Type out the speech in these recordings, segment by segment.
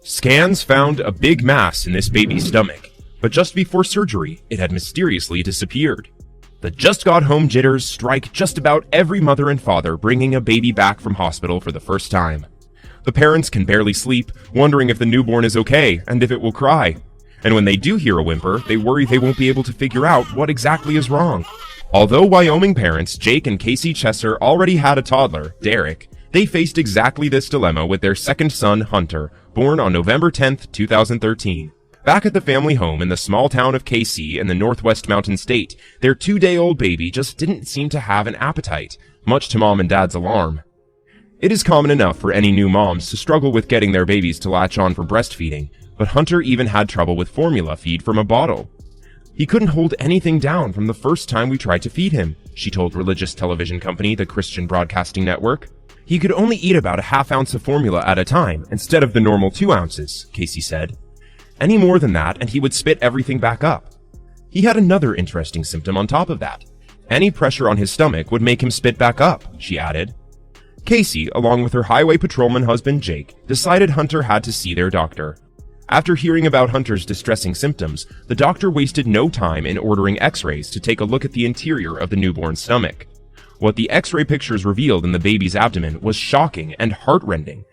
Scans found a big mass in this baby's stomach, but just before surgery, it had mysteriously disappeared. The just-got-home jitters strike just about every mother and father bringing a baby back from hospital for the first time. The parents can barely sleep, wondering if the newborn is okay and if it will cry. And when they do hear a whimper, they worry they won't be able to figure out what exactly is wrong. Although Wyoming parents Jake and Casey Chesser already had a toddler, Derek, they faced exactly this dilemma with their second son, Hunter, born on November 10, 2013. Back at the family home in the small town of Casey in the Northwest Mountain State, their 2-day-old baby just didn't seem to have an appetite, much to Mom and Dad's alarm. It is common enough for any new moms to struggle with getting their babies to latch on for breastfeeding, but Hunter even had trouble with formula feed from a bottle. He couldn't hold anything down from the first time we tried to feed him, she told religious television company the Christian Broadcasting Network. He could only eat about a half ounce of formula at a time, instead of the normal 2 ounces, Casey said. Any more than that, and he would spit everything back up. He had another interesting symptom on top of that. Any pressure on his stomach would make him spit back up, she added. Casey, along with her highway patrolman husband Jake, decided Hunter had to see their doctor. After hearing about Hunter's distressing symptoms, the doctor wasted no time in ordering x-rays to take a look at the interior of the newborn's stomach. What the x-ray pictures revealed in the baby's abdomen was shocking and heart-rending.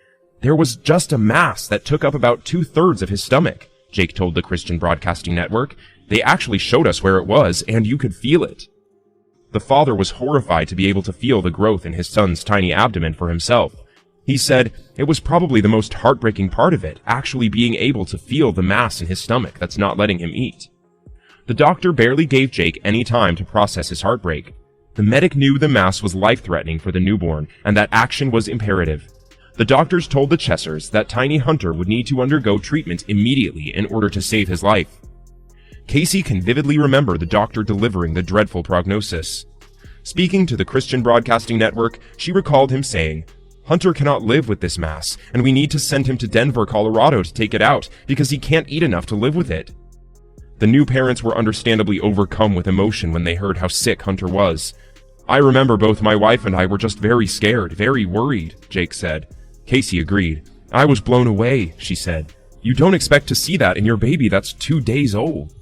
There was just a mass that took up about 2/3 of his stomach, Jake told the Christian Broadcasting Network. They actually showed us where it was, and you could feel it. The father was horrified to be able to feel the growth in his son's tiny abdomen for himself. He said it was probably the most heartbreaking part of it, actually being able to feel the mass in his stomach that's not letting him eat. The doctor barely gave Jake any time to process his heartbreak. The medic knew the mass was life-threatening for the newborn, and that action was imperative. The doctors told the Chessers that tiny Hunter would need to undergo treatment immediately in order to save his life. Casey can vividly remember the doctor delivering the dreadful prognosis. Speaking to the Christian Broadcasting Network, she recalled him saying, "Hunter cannot live with this mass, and we need to send him to Denver, Colorado to take it out, because he can't eat enough to live with it." The new parents were understandably overcome with emotion when they heard how sick Hunter was. "I remember both my wife and I were just very scared, very worried," Jake said. Casey agreed. "I was blown away," she said. "You don't expect to see that in your baby that's 2 days old."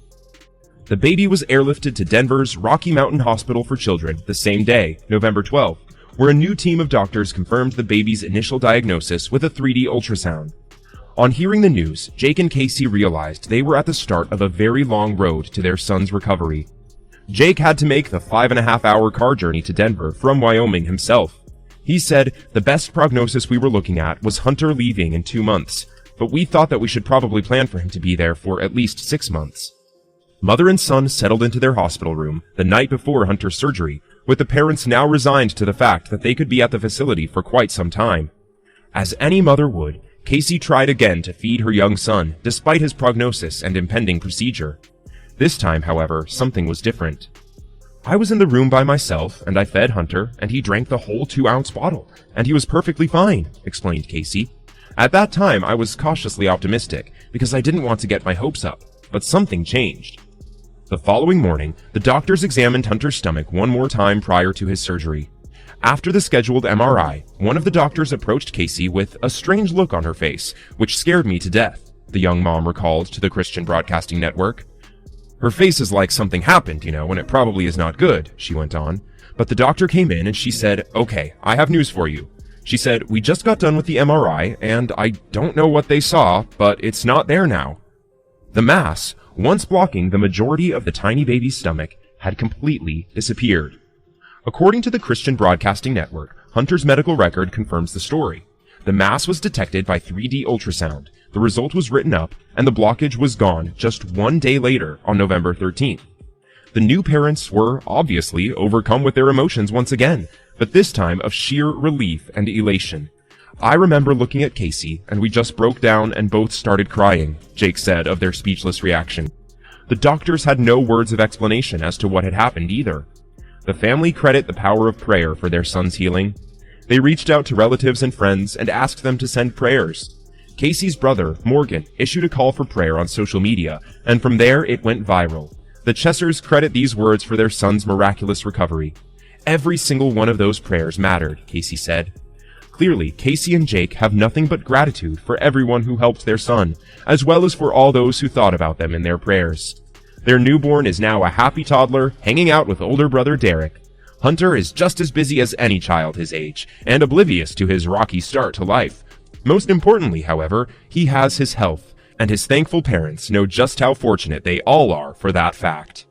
The baby was airlifted to Denver's Rocky Mountain Hospital for Children the same day, November 12th, where a new team of doctors confirmed the baby's initial diagnosis with a 3D ultrasound. On hearing the news, Jake and Casey realized they were at the start of a very long road to their son's recovery. Jake had to make the 5.5-hour car journey to Denver from Wyoming himself. He said, "The best prognosis we were looking at was Hunter leaving in 2 months, but we thought that we should probably plan for him to be there for at least 6 months." Mother and son settled into their hospital room the night before Hunter's surgery, with the parents now resigned to the fact that they could be at the facility for quite some time. As any mother would, Casey tried again to feed her young son, despite his prognosis and impending procedure. This time, however, something was different. "I was in the room by myself, and I fed Hunter, and he drank the whole 2-ounce bottle, and he was perfectly fine," explained Casey. "At that time, I was cautiously optimistic, because I didn't want to get my hopes up, but something changed." The following morning, the doctors examined Hunter's stomach one more time prior to his surgery. After the scheduled MRI, one of the doctors approached Casey with a strange look on her face, which scared me to death, the young mom recalled to the Christian Broadcasting Network. "Her face is like something happened, and it probably is not good," she went on. But the doctor came in and she said, "Okay, I have news for you." She said, "We just got done with the MRI, and I don't know what they saw, but it's not there now." The mass, once blocking the majority of the tiny baby's stomach, had completely disappeared. According to the Christian Broadcasting Network, Hunter's medical record confirms the story. The mass was detected by 3D ultrasound, the result was written up, and the blockage was gone just 1 day later on November 13th. The new parents were obviously overcome with their emotions once again, but this time of sheer relief and elation. "I remember looking at Casey, and we just broke down and both started crying," Jake said of their speechless reaction. The doctors had no words of explanation as to what had happened either. The family credit the power of prayer for their son's healing. They reached out to relatives and friends and asked them to send prayers. Casey's brother, Morgan, issued a call for prayer on social media, and from there it went viral. The Chessers credit these words for their son's miraculous recovery. "Every single one of those prayers mattered," Casey said. Clearly, Casey and Jake have nothing but gratitude for everyone who helped their son, as well as for all those who thought about them in their prayers. Their newborn is now a happy toddler, hanging out with older brother Derek. Hunter is just as busy as any child his age, and oblivious to his rocky start to life. Most importantly, however, he has his health, and his thankful parents know just how fortunate they all are for that fact.